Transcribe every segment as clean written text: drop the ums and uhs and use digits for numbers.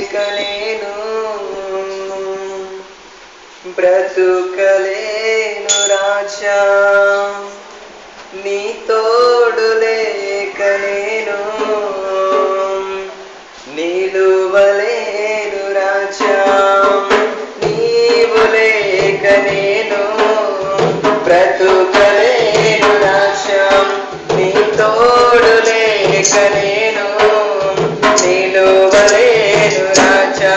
లేకనేను బ్రతుకలేను రాజా, నీ తోడు లేకనేను నిలువలేను రాజా, నీవు లేకనేను బ్రతుకలేను రాజా, నీ తోడు లేకనేను నిలువలేను రాజా,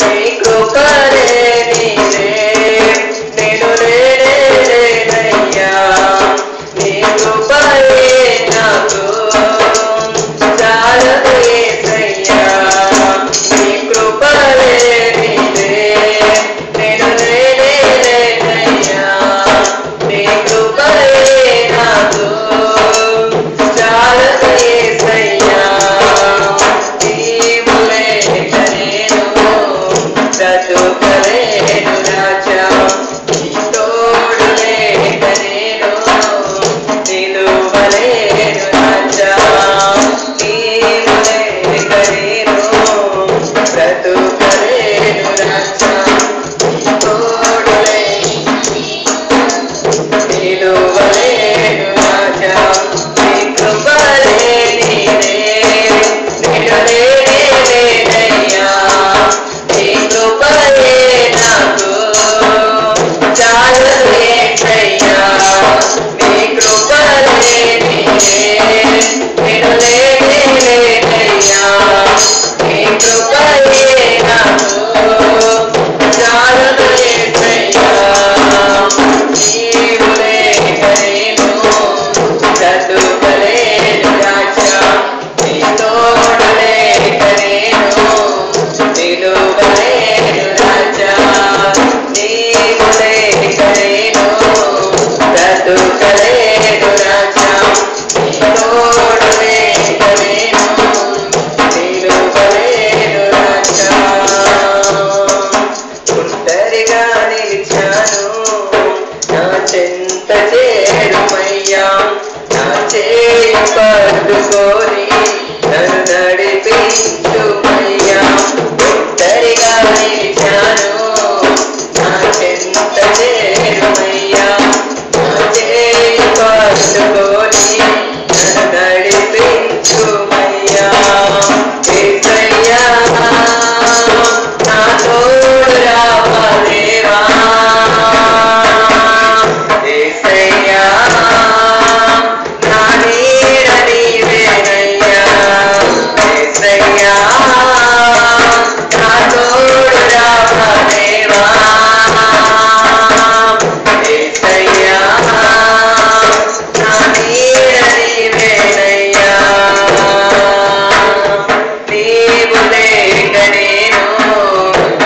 నీ కృపలే నీవే నేను లేనయ్యా, నీ కృపలే నాకు చాలదు యేసయ్యా, నీ కృపలే నీవే నేను లేనయ్యా, నీ కృపలే నాకు చాలదు యేసయ్యా, నీవు లేక నేను బ్రతుకలేను రాజా, నీ తోడు లేక నేను నిలువలేను రాజా, నీవు లేక నేను బ్రతుకలేను రాజా, నీ తోడు లేక నిలువలేను రాజా, నీ కృపలే నీవే నేను లేనయ్యా, నీ కృపలే నాకు చాలదు యేసయ్యా, నీ కృపలే నీవే నేను లేనయ్యా, నీ కృపలే నాకు చాలదు యేసయ్యా, నీవు లేక నేను బ్రతుకలేను రాజా, నీ తోడు లేక నేను నిలువలేను రాజా, నీవు లేక నేను బ్రతుకలేను రాజా, నీ తోడు లేక నేను నిలువలేను రాజా, ఒంటరిగా నిలిచాను నా చెంత చేరుమయ్యా, నా చేయి పట్టుకొని నన్ను నడిపించుమయ్యా, ఒంటరిగా నిలిచాను నా చెంత చేరుమయ్యా, నా చేయి పట్టుకొని నన్ను నడిపించుమయ్యా, యేసయ్యా నా తోడు రావా దేవా, యేసయ్యా నా నీడ నీవేనయ్యా, యేసయ్యా నా తోడు రావా దేవా, యేసయ్యా నా నీడ నీవేనయ్యా, నీవు లేక నేను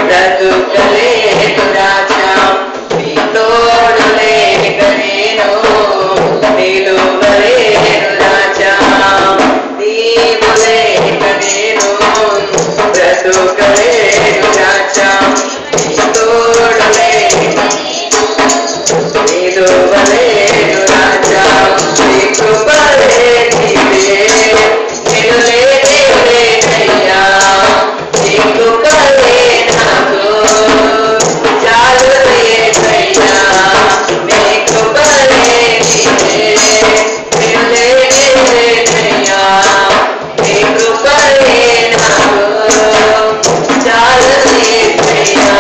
బ్రతుకలేను రాజా, నీ తోడు లేక నేను నిలువలేను రాజా, నీవు లేక నేను బ్రతుకలేను రాజా, నీ తోడు లేక నిలువలేను రాజా, నీ కృపలే నీవే నేను లేనయ్యా, నీ కృపలే నాకు చాలదు యేసయ్యా, నీ కృపలే నీవే నేను లేనయ్యా, నీ కృపలే నాకు చాలదు యేసయ్యా,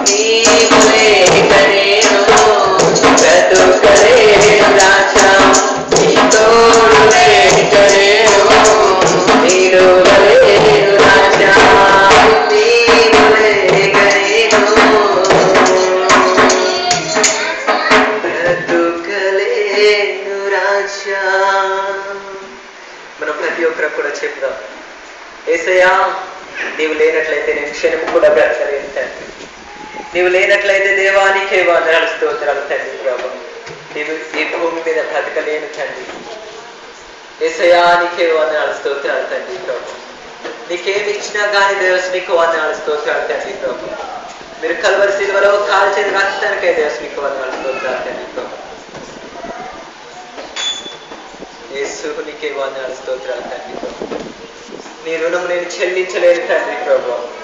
నీవు లేక నేను బ్రతుకలేను రాజా, నీ తోడు లేక నేను నిలువలేను రాజా, నీవు లేక నేను బ్రతుకలేను రాజా. మనం ప్రతి ఒక్కరు కూడా చెప్దాం, యేసయ్యా నీవు లేనట్లయితే నేను క్షణం కూడా బ్రతకలేను తండ్రి, నీవు లేనట్లయితే దేవానికే వందనాలు స్తోత్రాలు తండ్రి ప్రభు, నీవు ఈ భూమి మీద బ్రతకలేను తండ్రి, యేసయ్యా నీకే వందనాలు స్తోత్రాలు తండ్రి ప్రభు, నీకేమి ఇచ్చినా కానీ దేవస్ నీకు వందనాలు స్తోత్రాలు తండ్రి ప్రభు, మీరు కల్వరి సిలువలో కాల్చిన రక్తానికే దేవస్ నీకు వందనాలు స్తోత్రాలు తండ్రి ప్రభు, యేసు నీకే వందనాలు స్తోత్రాలు తండ్రి ప్రభు, నీ రుణం నేను చెల్లించలేను తండ్రి ప్రభు.